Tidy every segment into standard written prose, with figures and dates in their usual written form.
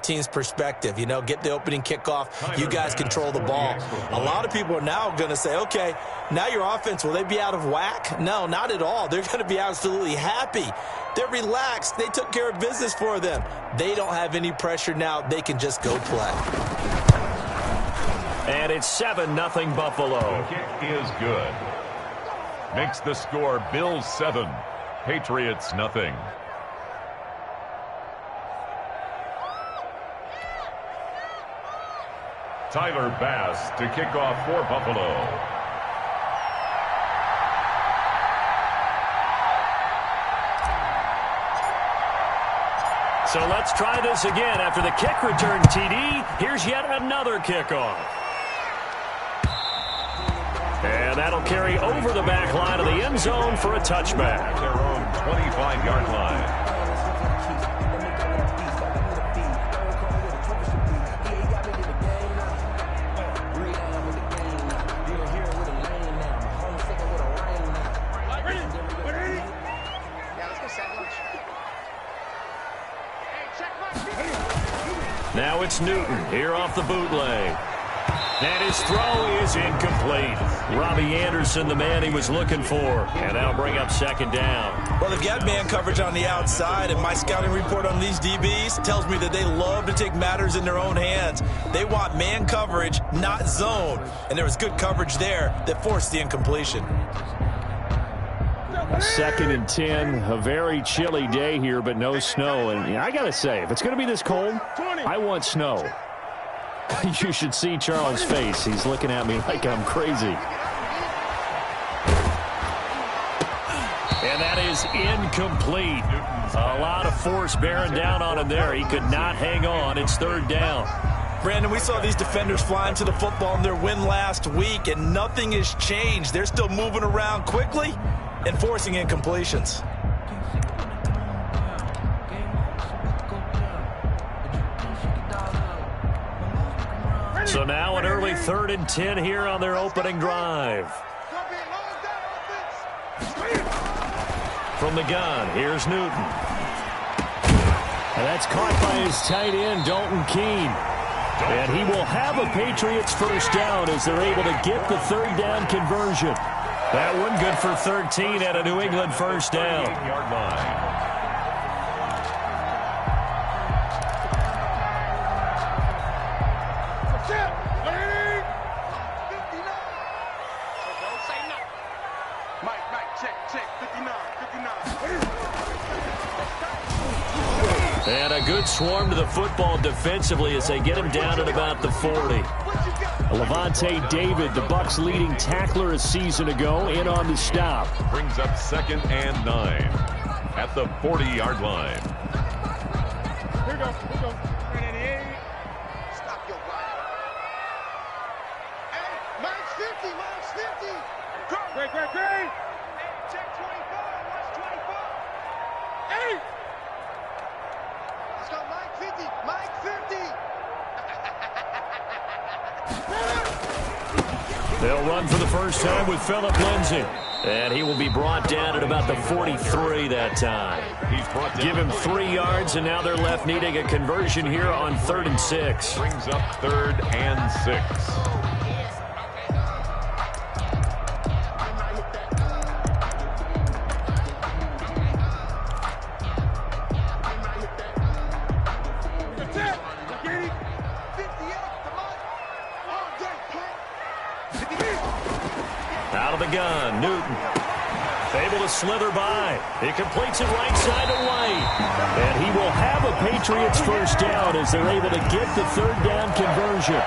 team's perspective, get the opening kickoff. You guys control the ball. A lot of people are now going to say, okay, now your offense, will they be out of whack? No, not at all. They're going to be absolutely happy. They're relaxed. They took care of business for them. They don't have any pressure now. They can just go play. And it's 7-0 Buffalo. The kick is good. Makes the score Bills 7, Patriots nothing. Tyler Bass to kick off for Buffalo. So let's try this again. After the kick return TD, here's yet another kickoff. And that'll carry over the back line of the end zone for a touchback. At their own 25-yard line. Now it's Newton here off the bootleg. And his throw is incomplete. Robbie Anderson, the man he was looking for. And that'll bring up second down. Well, they've got man coverage on the outside, and my scouting report on these DBs tells me that they love to take matters in their own hands. They want man coverage, not zone. And there was good coverage there that forced the incompletion. 2nd and 10, a very chilly day here, but no snow. And I got to say, if it's going to be this cold, I want snow. You should see Charles' face. He's looking at me like I'm crazy. And that is incomplete. A lot of force bearing down on him there. He could not hang on. It's 3rd down. Brandon, we saw these defenders flying to the football in their win last week, and nothing has changed. They're still moving around quickly and forcing incompletions. So now an early 3rd and 10 here on their opening drive. From the gun, here's Newton. And that's caught by his tight end, Dalton Keene. And he will have a Patriots first down as they're able to get the 3rd down conversion. That one good for 13 at a New England first down. 38-yard line. And a good swarm to the football defensively as they get him down at about the 40. Levante David, the Bucs' leading tackler a season ago, in on the stop. Brings up 2nd and 9 at the 40-yard line. Here we go. Stop your body. Hey, Mike's 50. Great. Hey, check 25. Watch 25. Hey. Let's go, Mike 50. Mike 50. They'll run for the first time with Phillip Lindsay. And he will be brought down at about the 43 that time. Give him 3 yards, and now they're left needing a conversion here on 3rd and 6. Brings up 3rd and 6. Out of the gun, Newton. Able to slither by. He completes it right side to White. And he will have a Patriots first down as they're able to get the 3rd down conversion.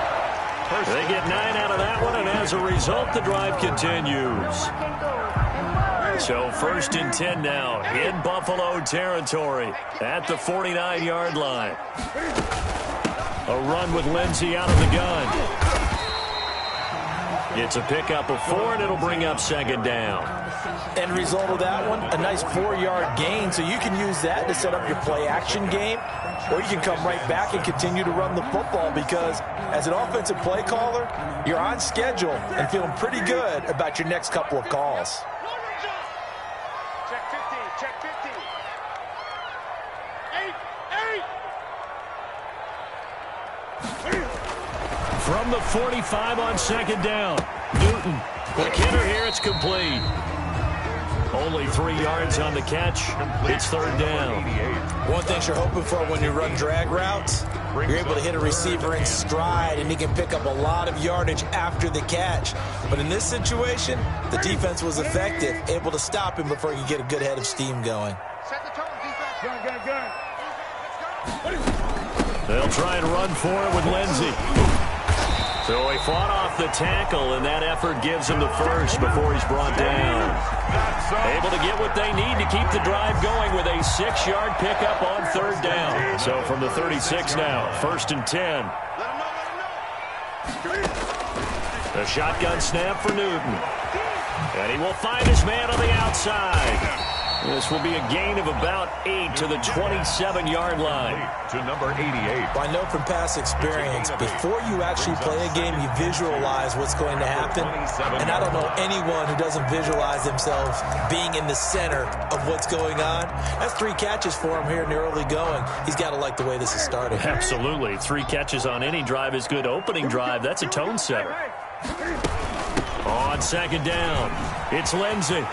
They get 9 out of that one, and as a result, the drive continues. So 1st and 10 now in Buffalo territory at the 49-yard line. A run with Lindsay out of the gun. It's a pickup of 4, and it'll bring up 2nd down. End result of that one, a nice 4-yard gain, so you can use that to set up your play-action game, or you can come right back and continue to run the football because as an offensive play caller, you're on schedule and feeling pretty good about your next couple of calls. Check 50. From the 45 on second down. Newton, quick hitter here. It's complete. Only 3 yards on the catch. It's third down. One thing you're hoping for when you run drag routes, you're able to hit a receiver in stride, and he can pick up a lot of yardage after the catch. But in this situation, the defense was effective, able to stop him before he could get a good head of steam going. Set the tone, defense. Gun. They'll try and run for it with Lindsey. So he fought off the tackle, and that effort gives him the first before he's brought down. Able to get what they need to keep the drive going with a 6-yard pickup on third down. So from the 36 now, 1st and 10. The shotgun snap for Newton. And he will find his man on the outside. This will be a gain of about 8 to the 27-yard line. To number 88. Well, I know from past experience, before you actually play a game, you visualize what's going to happen. And I don't know anyone who doesn't visualize themselves being in the center of what's going on. That's 3 catches for him here in the early going. He's got to like the way this is starting. Absolutely. 3 catches on any drive is good. Opening drive, that's a tone setter. On second down, it's Lindsey.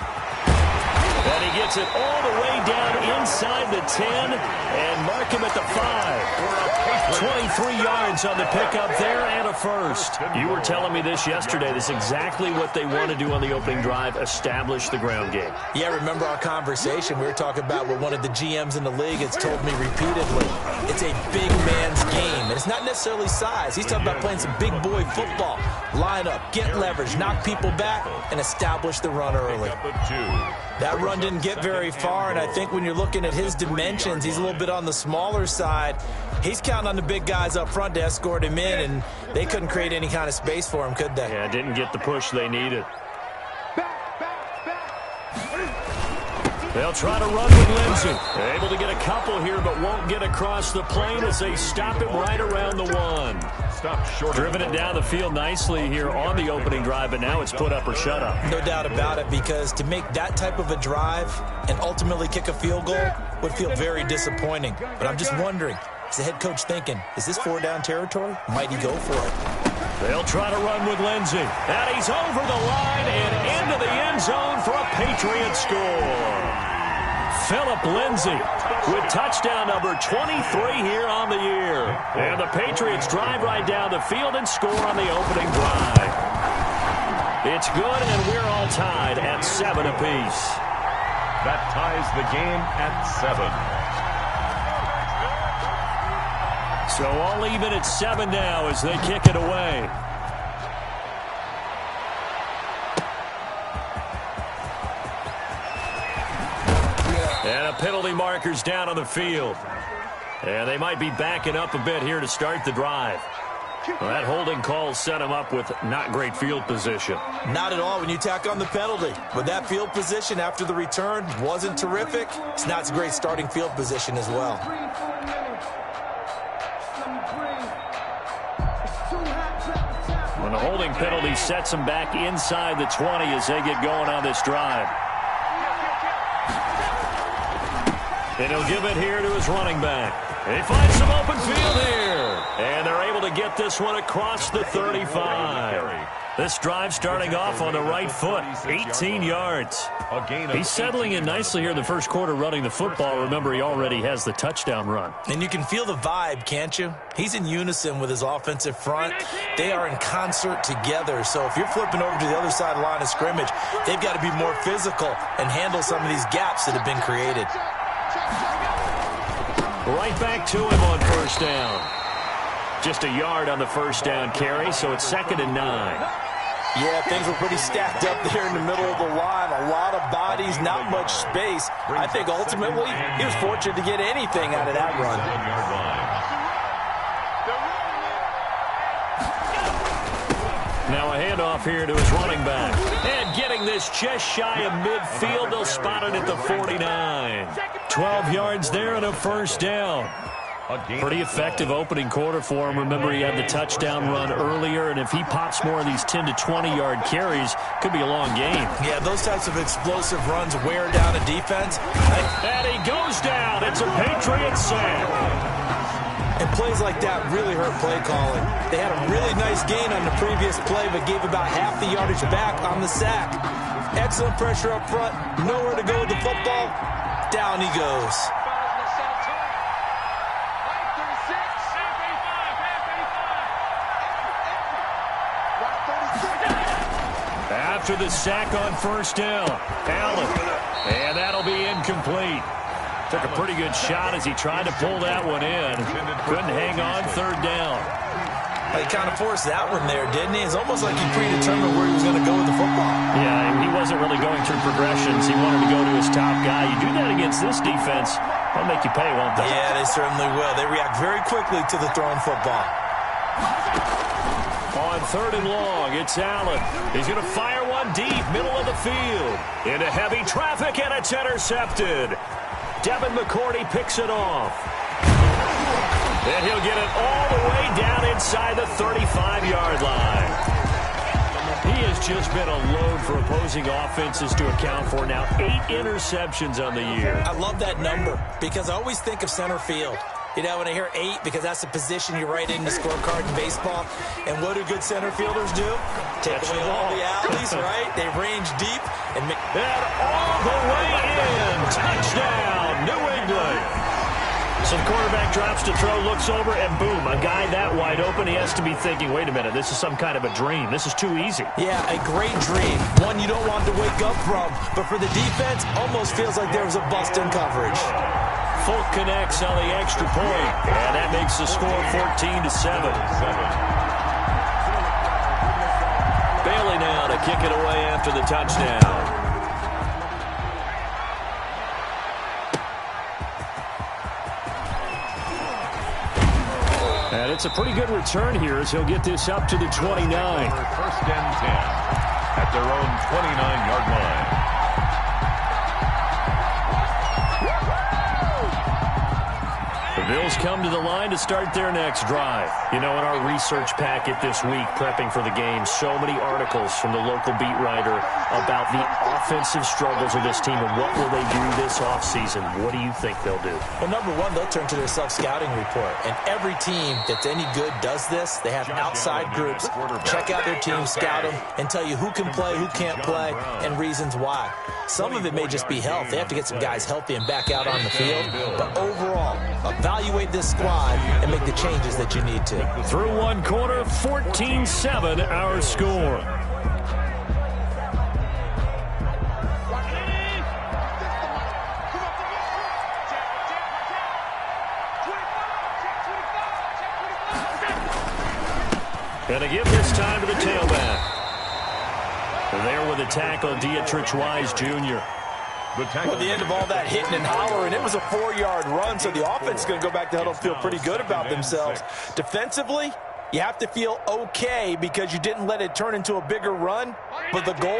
And he gets it all the way down inside the 10 and mark him at the 5. 23 yards on the pickup there and a first. You were telling me this yesterday. This is exactly what they want to do on the opening drive, establish the ground game. Yeah, remember our conversation? We were talking about what one of the GMs in the league has told me repeatedly. It's a big man's game, and it's not necessarily size. He's talking about playing some big boy football. Line up, get leverage, knock people back, and establish the run early. That run didn't get very far, and I think when you're looking at his dimensions, he's a little bit on the smaller side. He's counting on the big guys up front to escort him in, and they couldn't create any kind of space for him, could they? Yeah, didn't get the push they needed. They'll try to run with Lindsey. Able to get a couple here, but won't get across the plane as they stop him right around the 1. Driven it down the field nicely here on the opening drive, but now it's put up or shut up. No doubt about it, because to make that type of a drive and ultimately kick a field goal would feel very disappointing. But I'm just wondering, is the head coach thinking, is this 4-down territory? Might he go for it? They'll try to run with Lindsey. And he's over the line and into the end zone for a Patriot score. Philip Lindsey with touchdown number 23 here on the year. And the Patriots drive right down the field and score on the opening drive. It's good, and we're all tied at 7 apiece. That ties the game at 7. So all even at 7 now as they kick it away. And a penalty marker's down on the field. And they might be backing up a bit here to start the drive. Well, that holding call set him up with not great field position. Not at all when you tack on the penalty. But that field position after the return wasn't terrific. It's not a great starting field position as well. When the holding penalty sets him back inside the 20 as they get going on this drive. And he'll give it here to his running back. He finds some open field here. And they're able to get this one across the 35. This drive starting off on the right foot, 18 yards. He's settling in nicely here in the first quarter running the football. Remember, he already has the touchdown run. And you can feel the vibe, can't you? He's in unison with his offensive front. They are in concert together. So if you're flipping over to the other side of the line of scrimmage, they've got to be more physical and handle some of these gaps that have been created. Right back to him on first down. Just a yard on the first down carry, so it's 2nd and 9. Yeah, things were pretty stacked up there in the middle of the line. A lot of bodies, not much space. I think ultimately he was fortunate to get anything out of that run. Now a handoff here to his running back. And getting this just shy of midfield, they'll spot it at the 49. 12 yards there and a first down. Pretty effective opening quarter for him. Remember, he had the touchdown run earlier, and if he pops more of these 10 to 20-yard carries, could be a long game. Yeah, those types of explosive runs wear down a defense. And he goes down. It's a Patriot sack. And plays like that really hurt play calling. They had a really nice gain on the previous play, but gave about half the yardage back on the sack. Excellent pressure up front. Nowhere to go with the football. Down he goes. After the sack on first down, Allen. And that'll be incomplete. Took a pretty good shot as he tried to pull that one in. Couldn't hang on third down. He kind of forced that one there, didn't he? It's almost like he predetermined where he was going to go with the football. Yeah, he wasn't really going through progressions. He wanted to go to his top guy. You do that against this defense, they'll make you pay, won't they? Yeah, they certainly will. They react very quickly to the thrown football. On third and long, it's Allen. He's going to fire one deep, middle of the field. Into heavy traffic, and it's intercepted. Devin McCourty picks it off. And he'll get it all the way down inside the 35-yard line. He has just been a load for opposing offenses to account for now. 8 interceptions on the year. I love that number because I always think of center field. You know, when I hear 8, because that's the position you write in the scorecard in baseball. And what do good center fielders do? Take away all the alleys, right? They range deep and make that all the way in. Touchdown, New England. So the quarterback drops to throw, looks over, and boom, a guy that wide open, he has to be thinking, wait a minute, this is some kind of a dream. This is too easy. Yeah, a great dream. One you don't want to wake up from. But for the defense, almost feels like there was a bust in coverage. Folk connects on the extra point, and that makes the score 14-7. Bailey now to kick it away after the touchdown. And it's a pretty good return here as he'll get this up to the 29. First and 10 at their own 29-yard line. The Bills come to the line to start their next drive. You know, in our research packet this week, prepping for the game, so many articles from the local beat writer about the offensive struggles of this team and what will they do this offseason. What do you think they'll do? Well, number one, they'll turn to their self-scouting report. And every team that's any good does this. They have outside groups. Check out their team, scout them, and tell you who can play, who can't play, and reasons why. Some of it may just be health. They have to get some guys healthy and back out on the field. But overall, evaluate this squad and make the changes that you need to. Through one quarter, 14-7 our score. And a give this time to the tailback. There with a tackle, Dietrich Wise Jr. Well, at the end of all that hitting and hollering, it was a 4-yard run, so the offense is going to go back to huddle, feel pretty good about themselves. Defensively, you have to feel okay because you didn't let it turn into a bigger run, but the goal,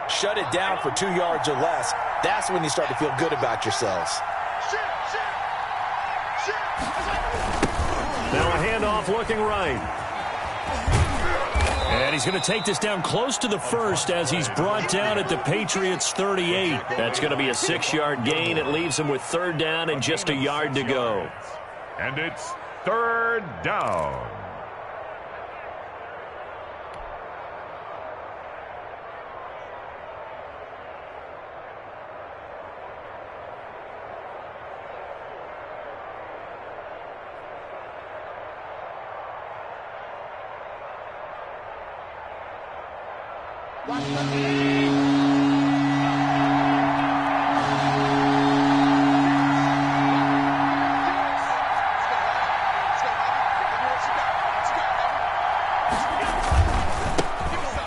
shut it down for 2 yards or less. That's when you start to feel good about yourselves. Now a handoff looking right. And he's going to take this down close to the first as he's brought down at the Patriots' 38. That's going to be a 6-yard gain. It leaves him with third down and just a yard to go. And it's third down.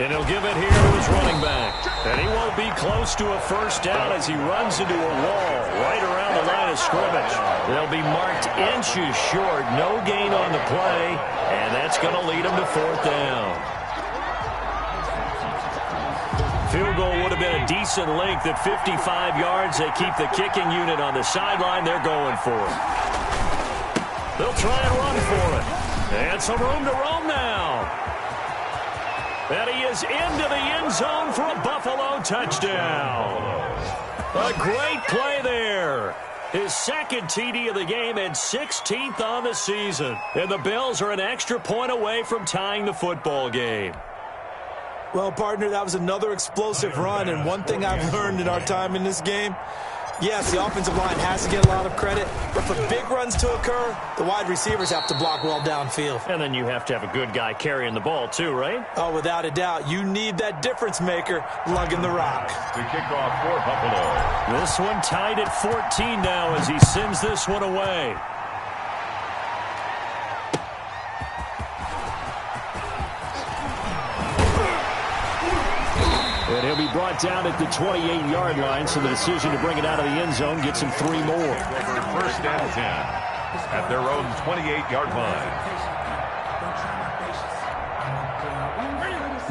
And he'll give it here to his running back. And he won't be close to a first down as he runs into a wall right around the line of scrimmage. They'll be marked inches short. No gain on the play. And that's going to lead him to fourth down. Field goal would have been a decent length at 55 yards. They keep the kicking unit on the sideline. They're going for it. They'll try and run for it. And some room to roam now. And he is into the end zone for a Buffalo touchdown. A great play there. His second TD of the game and 16th on the season. And the Bills are an extra point away from tying the football game. Well, partner, that was another explosive run, and one thing I've learned in our time in this game, yes, the offensive line has to get a lot of credit, but for big runs to occur, the wide receivers have to block well downfield. And then you have to have a good guy carrying the ball too, right? Oh, without a doubt. You need that difference maker lugging the rock. The kickoff for Buffalo. This one tied at 14 now as he sends this one away. And he'll be brought down at the 28-yard line, so the decision to bring it out of the end zone gets him 3 more. First and 10 at their own 28-yard line.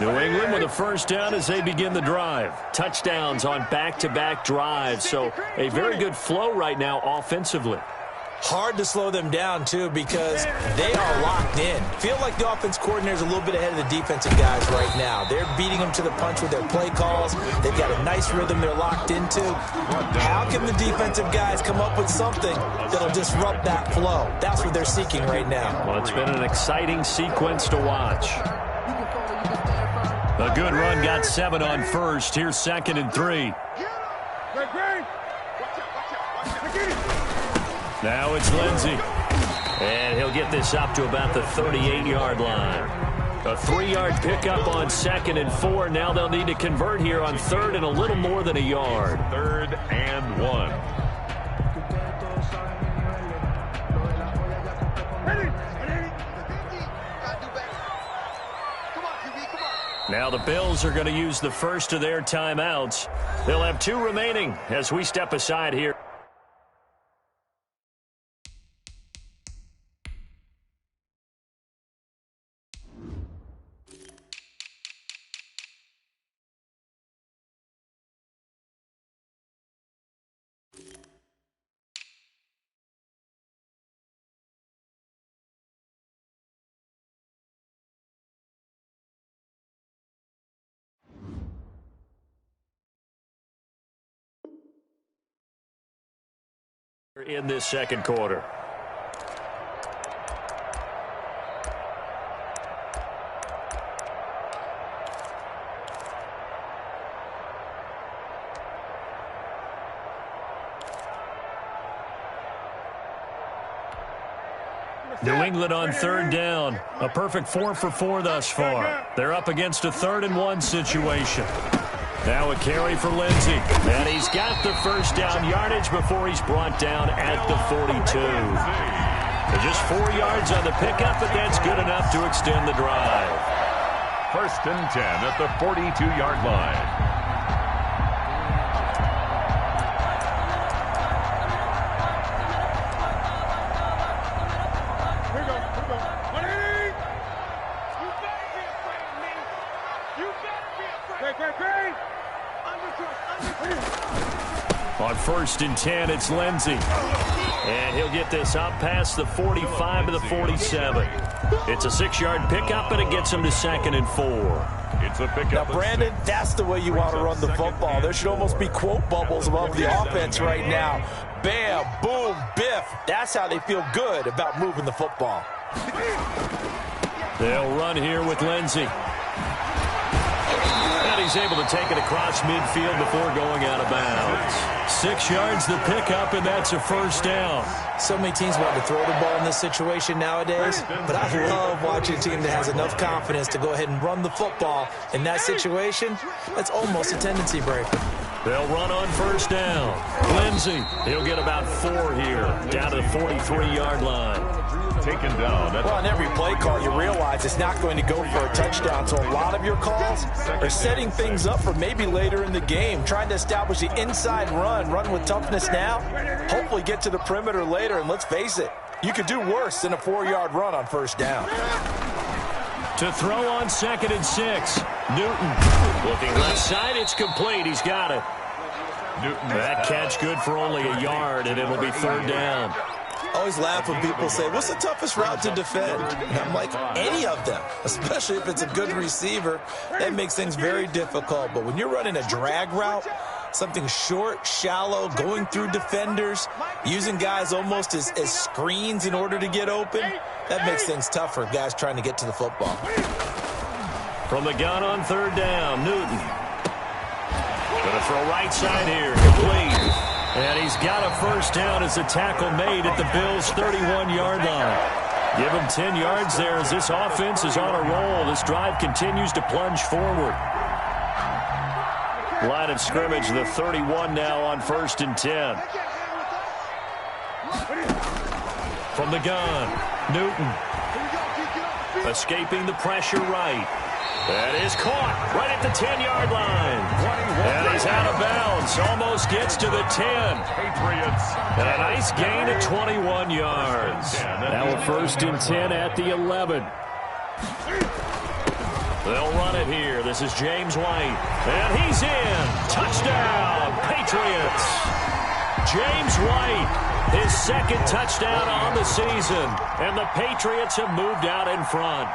New England with a first down as they begin the drive. Touchdowns on back-to-back drives, so a very good flow right now offensively. Hard to slow them down, too, because they are locked in. Feel like the offense coordinator is a little bit ahead of the defensive guys right now. They're beating them to the punch with their play calls. They've got a nice rhythm they're locked into. How can the defensive guys come up with something that'll disrupt that flow? That's what they're seeking right now. Well, it's been an exciting sequence to watch. A good run got 7 on first. Here's 2nd and 3. Now it's Lindsey. And he'll get this up to about the 38-yard line. A 3-yard pickup on 2nd and 4. Now they'll need to convert here on 3rd and a little more than a yard. 3rd and 1. Now the Bills are going to use the first of their timeouts. They'll have 2 remaining as we step aside here. In this second quarter. New England on 3rd down. A perfect 4 for 4 thus far. They're up against a 3rd and 1 situation. Now a carry for Lindsey. And he's got the first down yardage before he's brought down at the 42. Just 4 yards on the pickup, but that's good enough to extend the drive. 1st and 10 at the 42-yard line. On 1st and 10, it's Lindsey. And he'll get this up past the 45 to the 47. It's a 6-yard pickup, and it gets him to 2nd and 4. It's a pickup. Now, Brandon, that's the way you want to run the football. There should almost be quote bubbles above the offense right now. Bam, boom, biff. That's how they feel good about moving the football. They'll run here with Lindsey. And he's able to take it across midfield before going out of bounds. 6 yards the pickup, and that's a first down. So many teams want to throw the ball in this situation nowadays, but I love watching a team that has enough confidence to go ahead and run the football. In that situation, that's almost a tendency breaker. They'll run on first down. Lindsey, he'll get about 4 here, down to the 43-yard line. Taken down. Well, on every play call, you realize it's not going to go for a touchdown. So a lot of your calls are setting things up for maybe later in the game, trying to establish the inside run with toughness now, hopefully get to the perimeter later. And let's face it, you could do worse than a 4-yard run on first down. To throw on 2nd and 6. Newton looking left side. It's complete. He's got it. Newton. That catch good for only a yard, and it'll be 3rd down. I always laugh when people say, what's the toughest route to defend? And I'm like, any of them, especially if it's a good receiver. That makes things very difficult. But when you're running a drag route, Something short, shallow, going through defenders, using guys almost as screens in order to get open. That makes things tough for guys trying to get to the football. From the gun on third down, Newton. Going to throw right side here, complete. And he's got a first down as a tackle made at the Bills' 31-yard line. Give him 10 yards there as this offense is on a roll. This drive continues to plunge forward. Line of scrimmage, the 31 now on 1st and 10. From the gun, Newton. Escaping the pressure right. That is caught right at the 10-yard line. And he's out of bounds. Almost gets to the 10. Patriots. And a nice gain of 21 yards. Now a 1st and 10 at the 11. They'll run it here. This is James White. And he's in. Touchdown, Patriots. James White, his 2nd touchdown on the season. And the Patriots have moved out in front.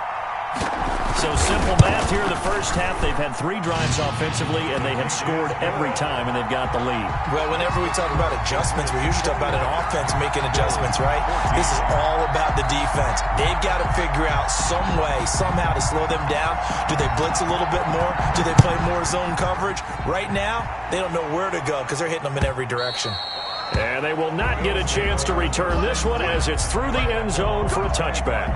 So simple math here in the first half. They've had 3 drives offensively, and they have scored every time, and they've got the lead. Well, whenever we talk about adjustments, we usually talk about an offense making adjustments, right? This is all about the defense. They've got to figure out some way, somehow to slow them down. Do they blitz a little bit more? Do they play more zone coverage? Right now, they don't know where to go because they're hitting them in every direction. And they will not get a chance to return this one as it's through the end zone for a touchback.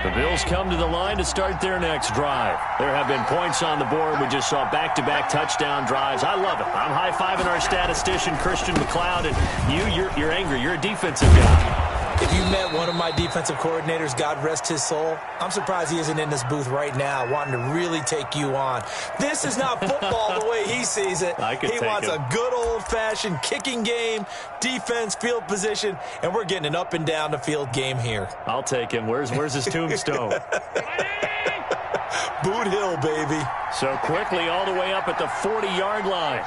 The Bills come to the line to start their next drive. There have been points on the board. We just saw back-to-back touchdown drives. I love it. I'm high-fiving our statistician, Christian McLeod, and you're angry. You're a defensive guy. If you met one of my defensive coordinators, God rest his soul, I'm surprised he isn't in this booth right now wanting to really take you on. This is not football the way he sees it. He wants a good old-fashioned kicking game, defense, field position, and we're getting an up-and-down-the-field game here. I'll take him. Where's his tombstone? Boot Hill, baby. So quickly all the way up at the 40-yard line.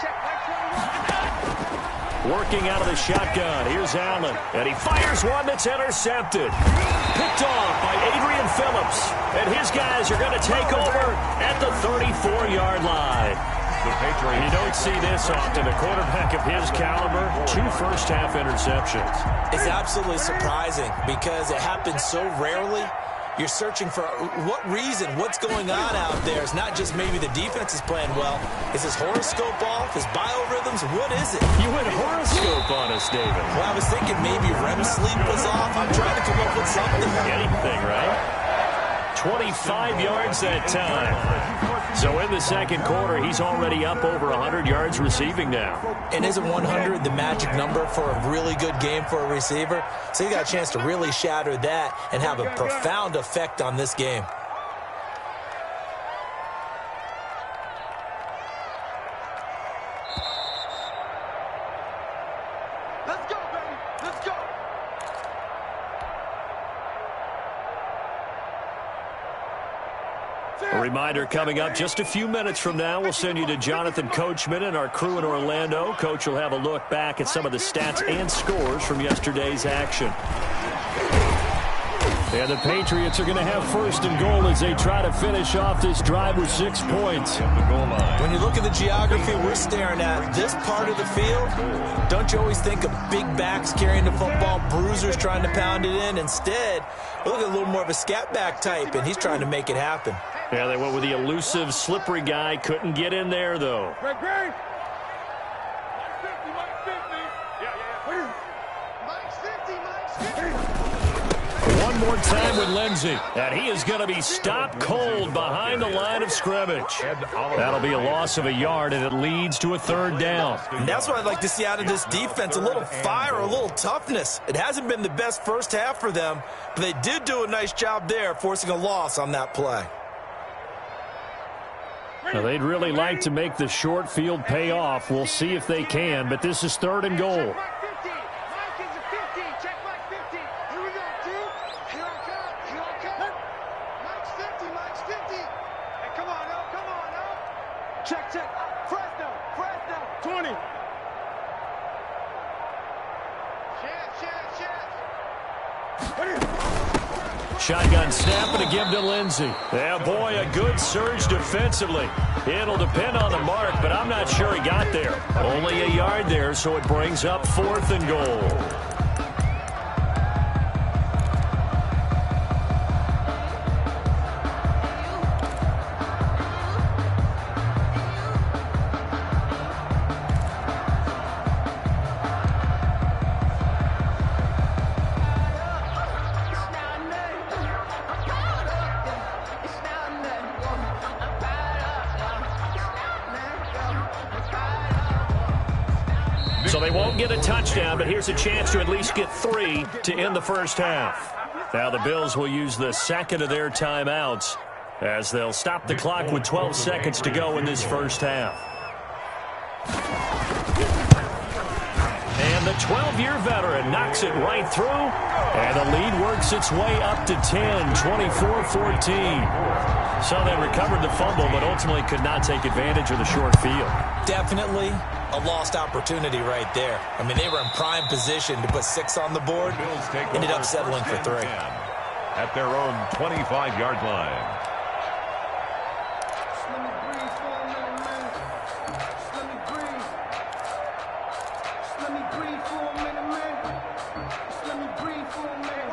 Working out of the shotgun. Here's Allen. And he fires one that's intercepted. Picked off by Adrian Phillips. And his guys are going to take over at the 34-yard line. You don't see this often. A quarterback of his caliber, 2 first-half interceptions. It's absolutely surprising because it happens so rarely. You're searching for what reason, what's going on out there. It's not just maybe the defense is playing well. Is his horoscope off? His biorhythms? What is it? You went horoscope on us, David. Well, I was thinking maybe REM sleep was off. I'm trying to come up with something. Anything, right? 25 yards that time. So in the second quarter, he's already up over 100 yards receiving now. And isn't 100 the magic number for a really good game for a receiver? So you got a chance to really shatter that and have a profound effect on this game. Let's go, baby. Let's go. A reminder coming up just a few minutes from now, we'll send you to Jonathan Coachman and our crew in Orlando. Coach will have a look back at some of the stats and scores from yesterday's action. And the Patriots are going to have 1st and goal as they try to finish off this drive with 6 points. When you look at the geography we're staring at, this part of the field, don't you always think of big backs carrying the football, bruisers trying to pound it in? Instead, look at a little more of a scat back type, and he's trying to make it happen. Yeah, they went with the elusive, slippery guy. Couldn't get in there, though. Great. One more time with Lindsey. And he is going to be stopped cold behind the line of scrimmage. That'll be a loss of a yard, and it leads to a 3rd down. And that's what I'd like to see out of this defense, a little fire, a little toughness. It hasn't been the best first half for them, but they did do a nice job there, forcing a loss on that play. Now, they'd really like to make the short field pay off. We'll see if they can, but this is 3rd and goal. Check. Fresno. 20. Chance. shotgun snap and a give to Lindsey. Yeah, boy, a good surge defensively. It'll depend on the mark, but I'm not sure he got there. Only a yard there, so it brings up 4th and goal. So they won't get a touchdown, but here's a chance to at least get 3 to end the first half. Now the Bills will use the second of their timeouts as they'll stop the clock with 12 seconds to go in this first half. And the 12-year veteran knocks it right through, and the lead works its way up to 10, 24-14. So they recovered the fumble, but ultimately could not take advantage of the short field. Definitely a lost opportunity right there. I mean, they were in prime position to put 6 on the board. Ended up settling for 3. At their own 25-yard line.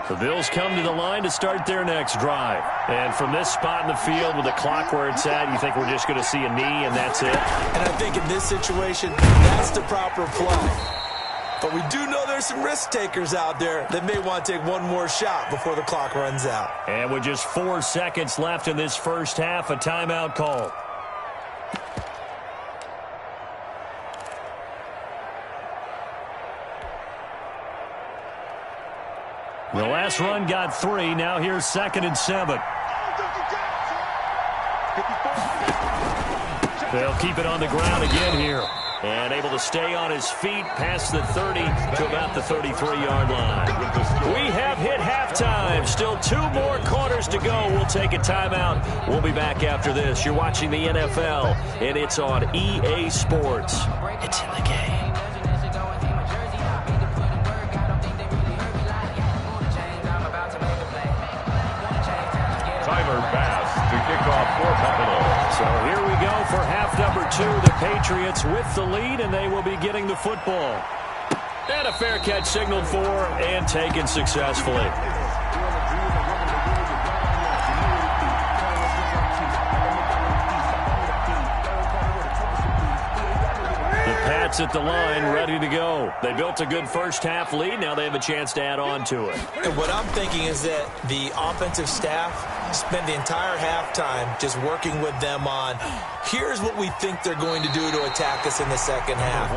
The Bills come to the line to start their next drive. And from this spot in the field with the clock where it's at, you think we're just going to see a knee and that's it? And I think in this situation, that's the proper play. But we do know there's some risk takers out there that may want to take one more shot before the clock runs out. And with just 4 seconds left in this first half, a timeout call. The last run got 3. Now here's 2nd and 7. They'll keep it on the ground again here. And able to stay on his feet past the 30 to about the 33-yard line. We have hit halftime. Still 2 more quarters to go. We'll take a timeout. We'll be back after this. You're watching the NFL, and it's on EA Sports. It's in the game. To kick off for Buffalo. So here we go for half number 2. The Patriots with the lead, and they will be getting the football. And a fair catch signaled for and taken successfully. Pats at the line, ready to go. They built a good first-half lead. Now they have a chance to add on to it. And what I'm thinking is that the offensive staff spent the entire halftime just working with them on, here's what we think they're going to do to attack us in the second half.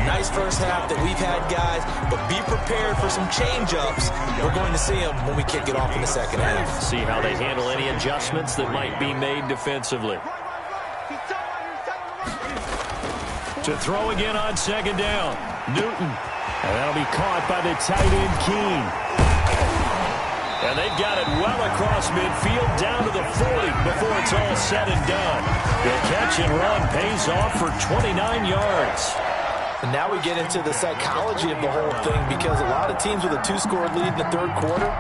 Nice first half that we've had, guys, but be prepared for some change-ups. We're going to see them when we kick it off in the second half. See how they handle any adjustments that might be made defensively. To throw again on 2nd down. Newton. And that'll be caught by the tight end, Keene. And they've got it well across midfield down to the 40 before it's all said and done. The catch and run pays off for 29 yards. And now we get into the psychology of the whole thing, because a lot of teams with a 2-score lead in the third quarter,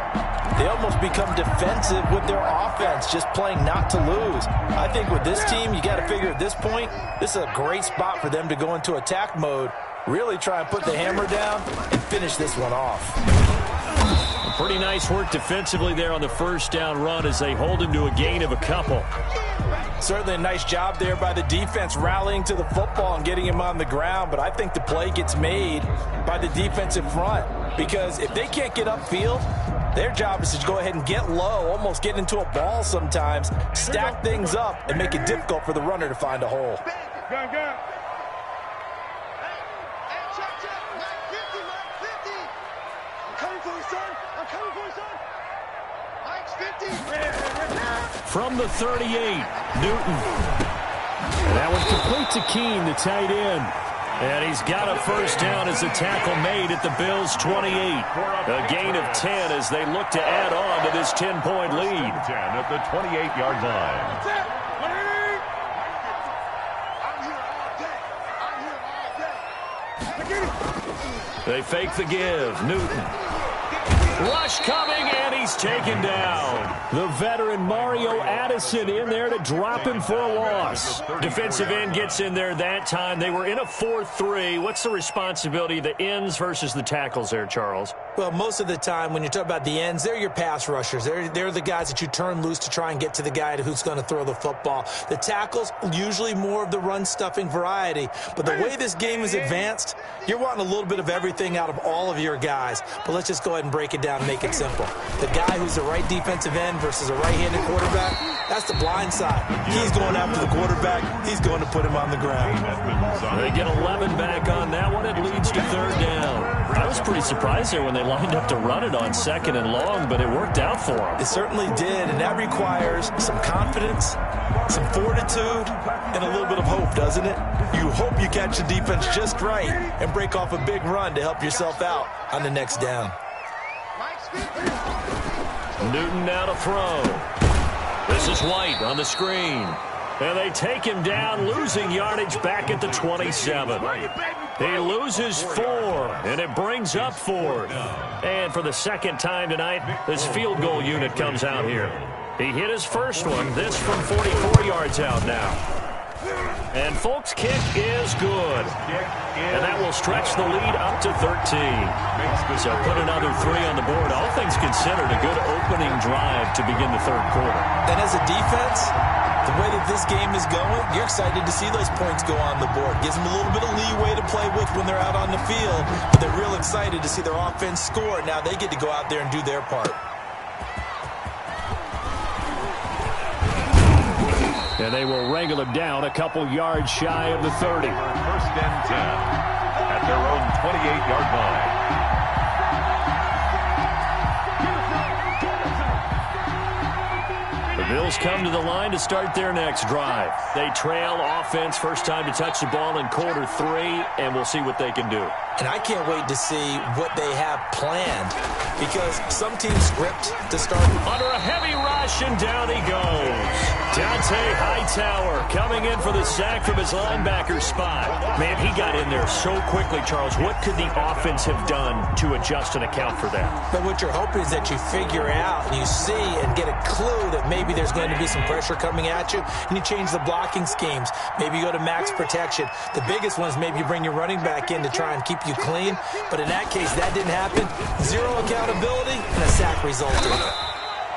they almost become defensive with their offense, just playing not to lose. I think with this team, you got to figure at this point, this is a great spot for them to go into attack mode, really try and put the hammer down and finish this one off. Pretty nice work defensively there on the first down run as they hold him to a gain of a couple. Certainly a nice job there by the defense rallying to the football and getting him on the ground, but I think the play gets made by the defensive front, because if they can't get upfield, their job is to go ahead and get low, almost get into a ball sometimes, stack things up, and make it difficult for the runner to find a hole. Go. From the 38, Newton. And that one complete to Keene, the tight end. And he's got a first down as a tackle made at the Bills' 28. A gain of 10 as they look to add on to this 10-point lead. 10 at the 28-yard line. They fake the give. Newton. Rush coming, and he's taken down. The veteran Mario Addison in there to drop him for a loss. Defensive end gets in there that time. They were in a 4-3. What's the responsibility of the ends versus the tackles there, Charles? Well, most of the time when you talk about the ends, they're your pass rushers. They're the guys that you turn loose to try and get to the guy who's going to throw the football. The tackles, usually more of the run-stuffing variety. But the way this game is advanced, you're wanting a little bit of everything out of all of your guys. But let's just go ahead and break it down and make it simple. The guy who's the right defensive end versus a right-handed quarterback, that's the blind side. He's going after the quarterback. He's going to put him on the ground. They get 11 back on that one. It leads to third down. I was pretty surprised there when they lined up to run it on second and long, but it worked out for them. It certainly did, and that requires some confidence, some fortitude, and a little bit of hope, doesn't it? You hope you catch the defense just right and break off a big run to help yourself out on the next down. Newton now to throw. This is White on the screen. And they take him down, losing yardage back at the 27. He loses 4, and it brings up 4. And for the second time tonight, this field goal unit comes out here. He hit his first one, this from 44 yards out now. And Folk's kick is good. And that will stretch the lead up to 13. So put another 3 on the board. All things considered, a good opening drive to begin the third quarter. And as a defense, the way that this game is going, you're excited to see those points go on the board. Gives them a little bit of leeway to play with when they're out on the field. But they're real excited to see their offense score. Now they get to go out there and do their part. And they will wrangle him down a couple yards shy of the 30. First and 10 at their own 28-yard line. The Bills come to the line to start their next drive. They trail offense, first time to touch the ball in quarter 3, and we'll see what they can do. And I can't wait to see what they have planned, because some teams script to start under a heavy rush, and down he goes. Dante Hightower coming in for the sack from his linebacker spot. Man, he got in there so quickly, Charles. What could the offense have done to adjust and account for that? But what you're hoping is that you figure out and you see and get a clue that maybe there's going to be some pressure coming at you, and you change the blocking schemes. Maybe you go to max protection. The biggest one is maybe you bring your running back in to try and keep you clean. But in that case, that didn't happen. 0 accountability, and a sack resulted.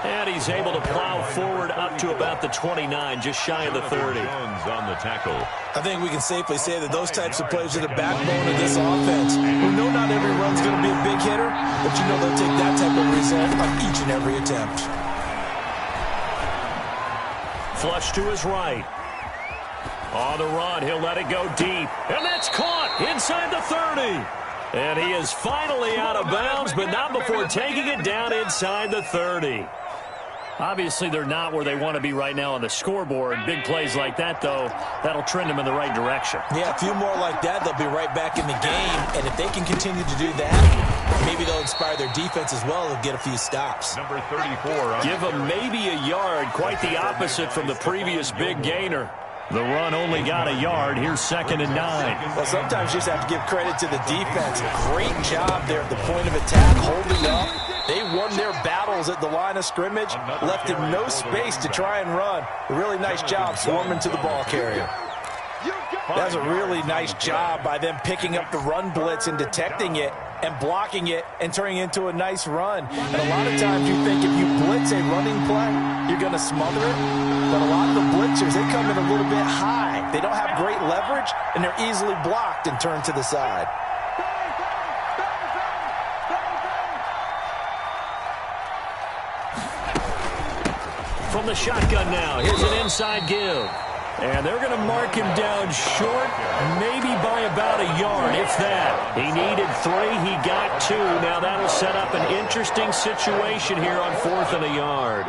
And he's able to plow forward up to about the 29, just shy of the 30. On the tackle. I think we can safely say that those types of plays are the backbone of this offense. We know not every run's going to be a big hitter, but you know they'll take that type of result on each and every attempt. Flush to his right. On the run, he'll let it go deep. And that's caught inside the 30. And he is finally out of bounds, but not before taking it down inside the 30. Obviously, they're not where they want to be right now on the scoreboard. Big plays like that, though, that'll trend them in the right direction. Yeah, a few more like that, they'll be right back in the game. And if they can continue to do that, maybe they'll inspire their defense as well and get a few stops. Number 34. Give them maybe a yard, quite the opposite from the previous big gainer. The run only got a yard. Here's 2nd and 9. Well, sometimes you just have to give credit to the defense. Great job there at the point of attack, holding up. They won their battles at the line of scrimmage, left him no space to try and run. A really nice job swarming to the ball carrier. That's a really nice job by them picking up the run blitz and detecting it and blocking it and turning it into a nice run. And a lot of times you think if you blitz a running play, you're going to smother it. But a lot of the blitzers, they come in a little bit high. They don't have great leverage, and they're easily blocked and turned to the side. From the shotgun now, here's an inside give. And they're going to mark him down short, maybe by about a yard, if that. He needed 3, he got 2. Now that'll set up an interesting situation here on 4th and a yard.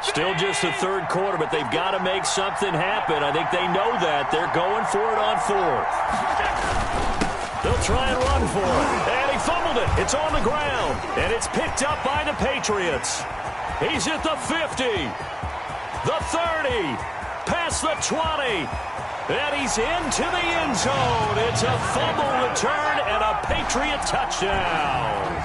Still just the third quarter, but they've got to make something happen. I think they know that. They're going for it on 4th. They'll try and run for it. And he fumbled it. It's on the ground. And it's picked up by the Patriots. He's at the 50. The 30, past the 20, And he's into the end zone. It's a fumble return and a Patriot touchdown.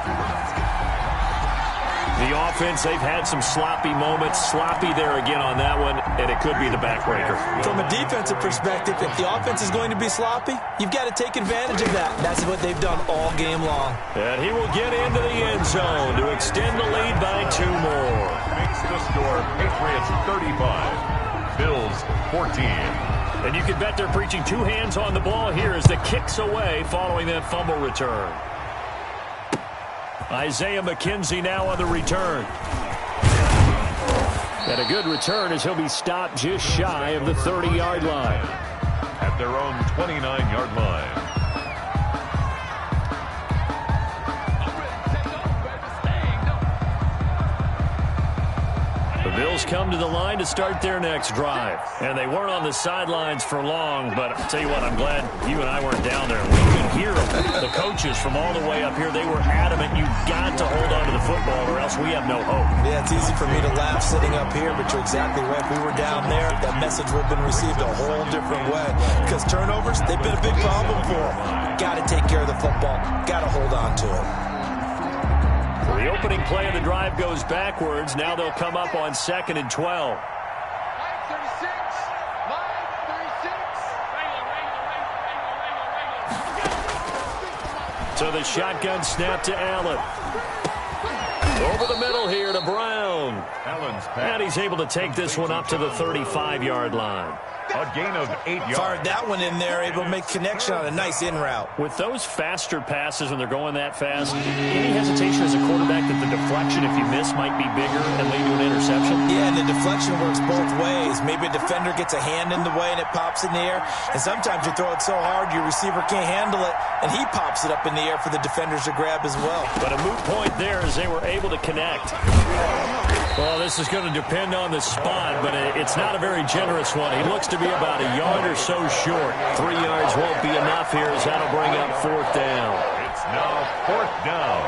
The offense, they've had some sloppy moments. Sloppy there again on that one, and it could be the backbreaker. From a defensive perspective, if the offense is going to be sloppy, you've got to take advantage of that. That's what they've done all game long. And he will get into the end zone to extend the lead by 2 more. Makes the score Patriots 35, Bills 14. And you can bet they're preaching 2 hands on the ball here as the kick's away following that fumble return. Isaiah McKenzie now on the return. And a good return as he'll be stopped just shy of the 30-yard line. At their own 29-yard line. The Bills come to the line to start their next drive. And they weren't on the sidelines for long, but I'll tell you what, I'm glad you and I weren't down there. We could hear the coaches from all the way up here. They were adamant, you've got to hold on to the football or else we have no hope. Yeah, it's easy for me to laugh sitting up here, but you're exactly right. If we were down there, that message would have been received a whole different way. Because turnovers, they've been a big problem for them. Got to take care of the football. Got to hold on to it. The opening play of the drive goes backwards. Now they'll come up on 2nd and 12. So the shotgun snap to Allen. Over the middle here to Brown. And he's able to take this one up to the 35-yard line. A gain of 8 yards. Fired that one in there, able to make connection on a nice in route. With those faster passes when they're going that fast, any hesitation as a quarterback that the deflection, if you miss, might be bigger and lead to an interception? Yeah, and the deflection works both ways. Maybe a defender gets a hand in the way and it pops in the air. And sometimes you throw it so hard your receiver can't handle it, and he pops it up in the air for the defenders to grab as well. But a moot point there as they were able to connect. Well, this is going to depend on the spot, but it's not a very generous one. He looks to be about a yard or so short. 3 yards won't be enough here as that'll bring up 4th down. It's now 4th down.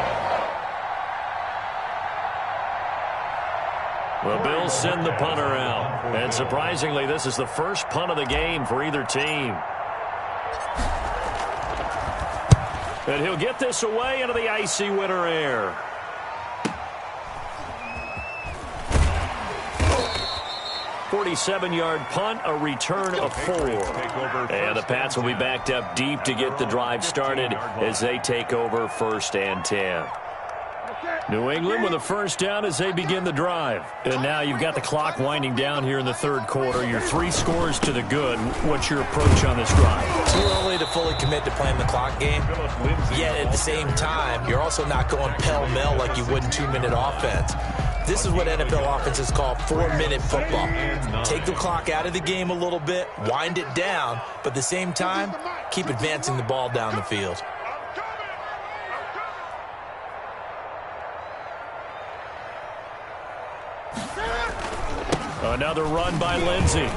The Bills send the punter out. And surprisingly, this is the first punt of the game for either team. And he'll get this away into the icy winter air. 47-yard punt, a return of 4. And the Pats will be backed up deep to get the drive started as they take over 1st and 10. New England with a first down as they begin the drive. And now you've got the clock winding down here in the 3rd quarter. Your 3 scores to the good. What's your approach on this drive? Too early to fully commit to playing the clock game. Yet at the same time, you're also not going pell-mell like you would in 2-minute offense. This is what NFL offenses call 4-minute football. Take the clock out of the game a little bit, wind it down, but at the same time, keep advancing the ball down the field. Another run by Lindsey.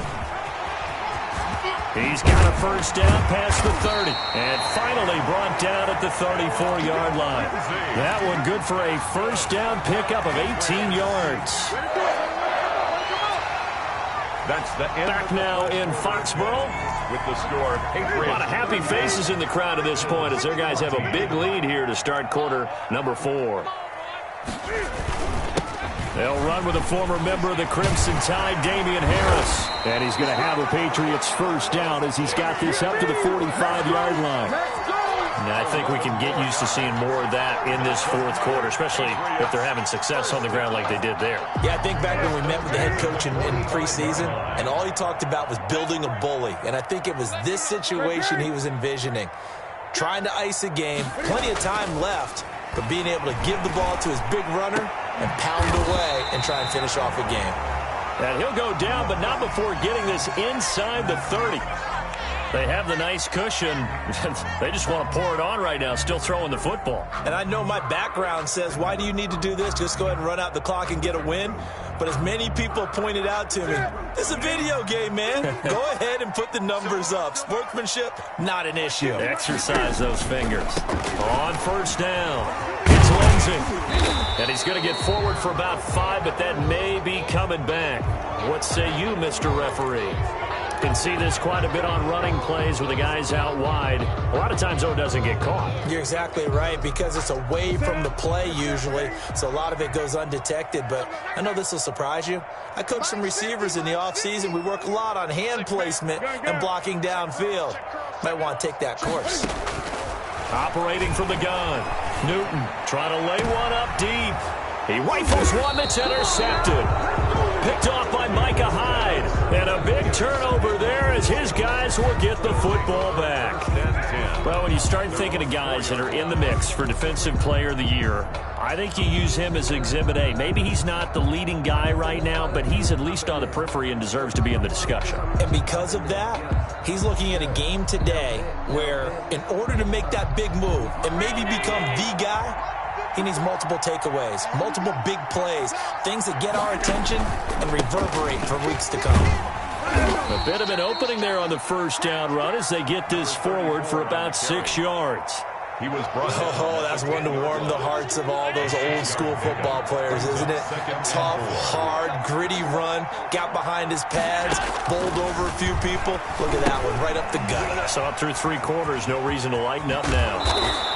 He's got a first down past the 30. And finally brought down at the 34-yard line. That one good for a first down pickup of 18 yards. That's the end. Back now in Foxborough. With the score, Patriots. A lot of happy faces in the crowd at this point as their guys have a big lead here to start quarter number 4. They'll run with a former member of the Crimson Tide, Damian Harris. And he's going to have a Patriots first down as he's got this up to the 45-yard line. And I think we can get used to seeing more of that in this 4th quarter, especially if they're having success on the ground like they did there. Yeah, I think back when we met with the head coach in preseason, and all he talked about was building a bully. And I think it was this situation he was envisioning. Trying to ice a game, plenty of time left, but being able to give the ball to his big runner and pound away and try and finish off a game. And he'll go down, but not before getting this inside the 30. They have the nice cushion. They just want to pour it on right now, still throwing the football. And I know my background says, why do you need to do this? Just go ahead and run out the clock and get a win. But as many people pointed out to me, this is a video game, man. Go ahead and put the numbers up. Sportsmanship, not an issue. Exercise those fingers. On first down, it's Lindsey. And he's going to get forward for about 5, but that may be coming back. What say you, Mr. Referee? Can see this quite a bit on running plays with the guys out wide. A lot of times, though, it doesn't get caught. You're exactly right, because it's away from the play usually, so a lot of it goes undetected. But I know this will surprise you. I coach some receivers in the offseason. We work a lot on hand placement and blocking downfield. Might want to take that course. Operating from the gun. Newton trying to lay one up deep. He rifles one that's intercepted. Picked off by Micah Hyde. And a big turnover there as his guys will get the football back. Well, when you start thinking of guys that are in the mix for Defensive Player of the Year, I think you use him as Exhibit A. Maybe he's not the leading guy right now, but he's at least on the periphery and deserves to be in the discussion. And because of that, he's looking at a game today where in order to make that big move and maybe become the guy, he needs multiple takeaways, multiple big plays, things that get our attention and reverberate for weeks to come. A bit of an opening there on the first down run as they get this forward for about 6 yards. He was brought that's one to warm the hearts of all those old school football players, isn't it? Tough, hard, gritty run, got behind his pads, bowled over a few people. Look at that one, right up the gut. Saw it through 3 quarters, no reason to lighten up now.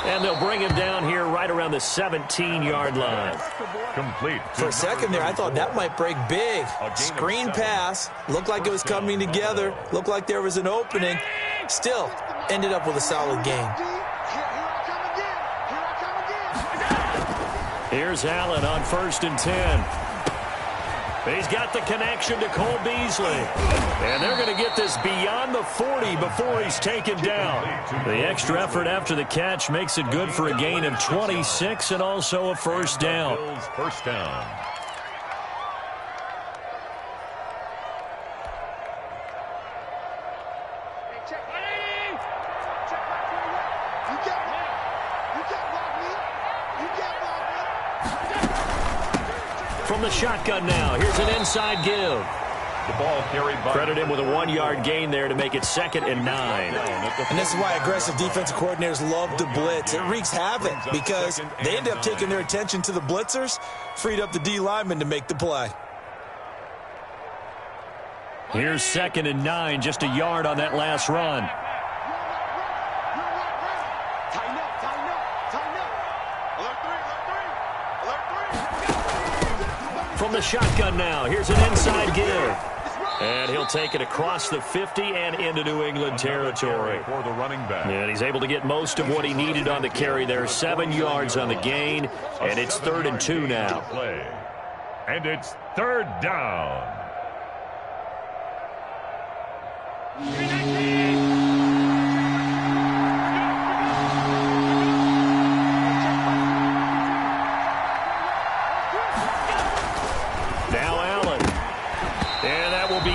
And they'll bring him down here right around the 17-yard line. complete. For a second there, I thought that might break big. Screen pass, looked like it was coming together, looked like there was an opening. Still, ended up with a solid gain. Here's Allen on 1st and 10. He's got the connection to Cole Beasley. And they're going to get this beyond the 40 before he's taken down. The extra effort after the catch makes it good for a gain of 26 and also a first down. First down. From the shotgun now, here's an inside give. The ball carried by. Credit him with a 1-yard gain there to make it 2nd and 9. And this is why aggressive defensive coordinators love to blitz. It wreaks havoc because they end up taking their attention to the blitzers, freed up the D lineman to make the play. Here's 2nd and 9, just a yard on that last run. From the shotgun now, here's an inside give. And he'll take it across the 50 and into New England territory. For the running back. And he's able to get most of what he needed on the carry there. 7 yards on the gain, and it's 3rd and 2 now. And it's 3rd down.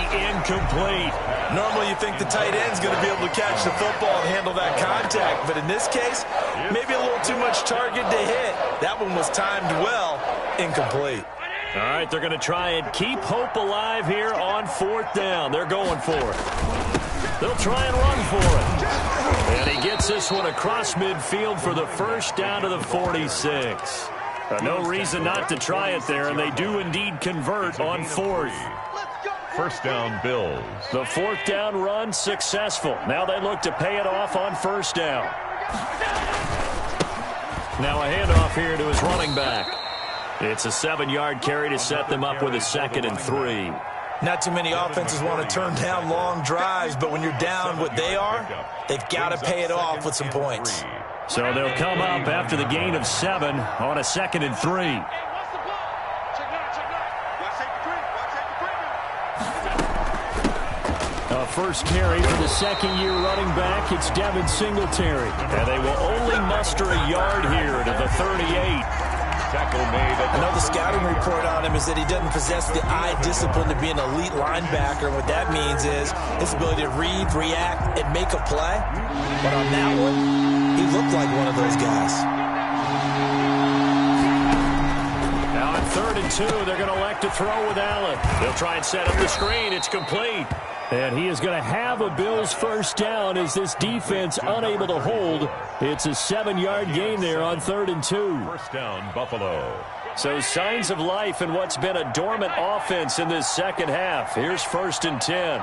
Incomplete. Normally you think the tight end's going to be able to catch the football and handle that contact, but in this case, maybe a little too much target to hit. That one was timed well, incomplete. All right, they're going to try and keep hope alive here on 4th down. They're going for it. They'll try and run for it. And he gets this one across midfield for the first down to the 46. No reason not to try it there, and they do indeed convert on 4th. First down, Bills. The 4th down run successful. Now they look to pay it off on 1st down. Now a handoff here to his running back. It's a 7-yard carry to set them up with a 2nd and 3. Not too many offenses want to turn down long drives, but when you're down what they are, they've got to pay it off with some points. So they'll come up after the gain of 7 on a 2nd and 3. First carry for the 2nd-year running back. It's Devin Singletary. And they will only muster a yard here to the 38. Tackle made. I know the scouting report on him is that he doesn't possess the eye discipline to be an elite linebacker. What that means is his ability to read, react, and make a play. But on that one, he looked like one of those guys. Now on 3rd and 2, they're going to elect to throw with Allen. They'll try and set up the screen. It's complete. And he is going to have a Bills first down as this defense unable to hold. It's a 7-yard gain there on 3rd and 2. First down, Buffalo. So signs of life in what's been a dormant offense in this second half. Here's 1st and 10.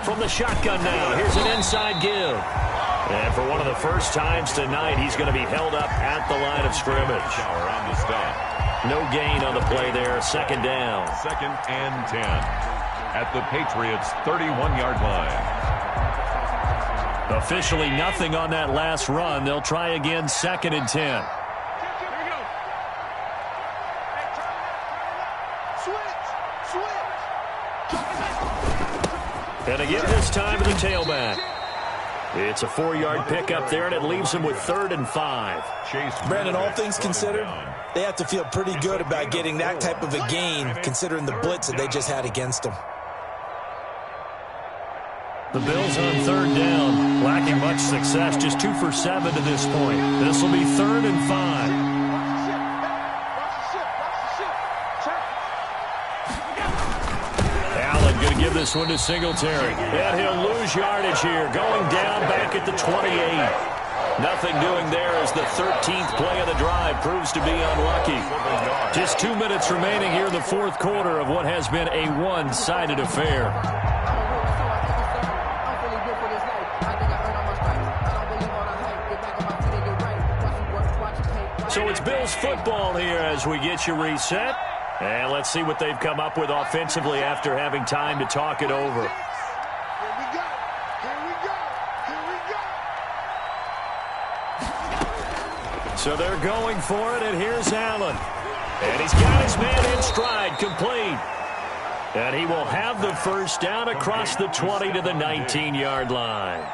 From the shotgun now, here's an inside give. And for one of the first times tonight, he's going to be held up at the line of scrimmage. On the stop. No gain on the play there. Second down. 2nd and 10 at the Patriots' 31-yard line. Officially nothing on that last run. They'll try again 2nd and 10. And again this time to the tailback. It's a 4-yard pickup there, and it leaves him with 3rd and 5. Brandon, all things considered, they have to feel pretty good about getting that type of a gain, considering the blitz that they just had against them. The Bills on 3rd down, lacking much success, just 2 for 7 to this point. This will be 3rd and 5. Allen going to give this one to Singletary. And he'll lose yardage here, going down back at the 28. Nothing doing there as the 13th play of the drive proves to be unlucky. Just 2 minutes remaining here in the 4th quarter of what has been a one-sided affair. So it's Bills football here as we get you reset. And let's see what they've come up with offensively after having time to talk it over. So they're going for it, and here's Allen. And he's got his man in stride, complete. And he will have the first down across the 20 to the 19-yard line.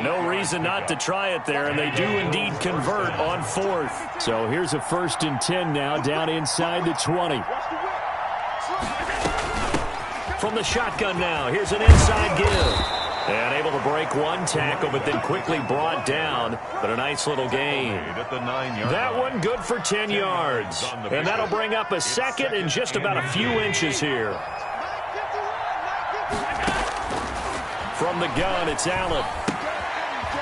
No reason not to try it there, and they do indeed convert on 4th. So here's a 1st and 10 now, down inside the 20. From the shotgun now, here's an inside give. And able to break one tackle, but then quickly brought down. But a nice little gain. That one good for 10 yards. And that'll bring up a 2nd and just about a few inches here. From the gun, it's Allen.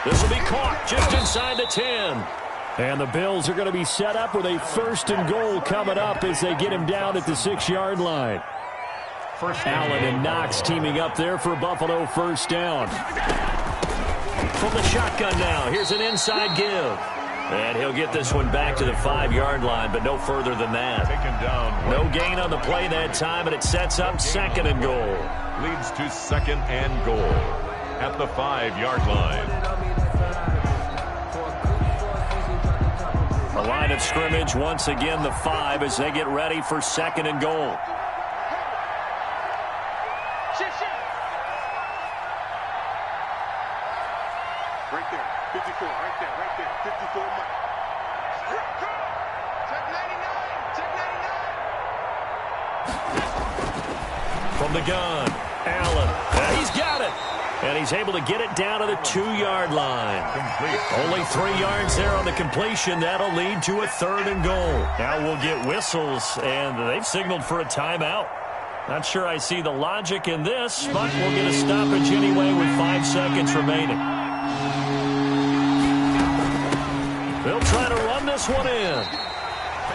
This will be caught just inside the 10. And the Bills are going to be set up with a 1st and goal coming up as they get him down at the 6-yard line. Allen and Knox teaming up there for Buffalo 1st down. From the shotgun now, here's an inside give. And he'll get this one back to the 5-yard line, but no further than that. No gain on the play that time, and it sets up 2nd and goal. Leads to 2nd and goal at the 5-yard line. The line of scrimmage once again the 5 as they get ready for 2nd and goal. Right there, 54, right there, 54 Mike. Check 99, From the gun, Allen. And he's got it. And he's able to get it down to the 2-yard line. Only 3 yards there on the completion. That'll lead to a 3rd and goal. Now we'll get whistles, and they've signaled for a timeout. Not sure I see the logic in this, but we'll get a stoppage anyway with 5 seconds remaining. They'll try to run this one in.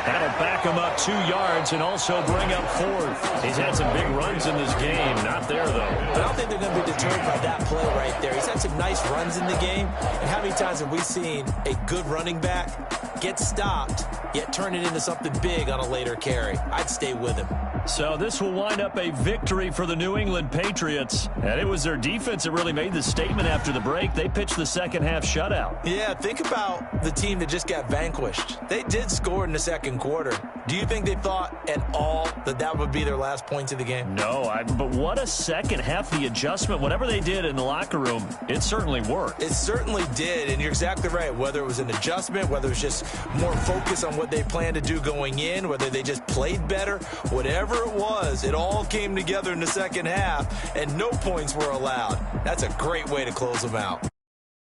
That'll back him up 2 yards and also bring up 4th. He's had some big runs in this game. Not there, though. I don't think they're going to be deterred by that play right there. He's had some nice runs in the game. And how many times have we seen a good running back get stopped, yet turn it into something big on a later carry? I'd stay with him. So this will wind up a victory for the New England Patriots. And it was their defense that really made the statement after the break. They pitched the second-half shutout. Yeah, think about the team that just got vanquished. They did score in the 2nd quarter. Do you think they thought at all that that would be their last points of the game? No, but what a second half, the adjustment, whatever they did in the locker room, it certainly worked. It certainly did, and you're exactly right. Whether it was an adjustment, whether it was just more focus on what they planned to do going in, whether they just played better, whatever it was, it all came together in the second half, and no points were allowed. That's a great way to close them out.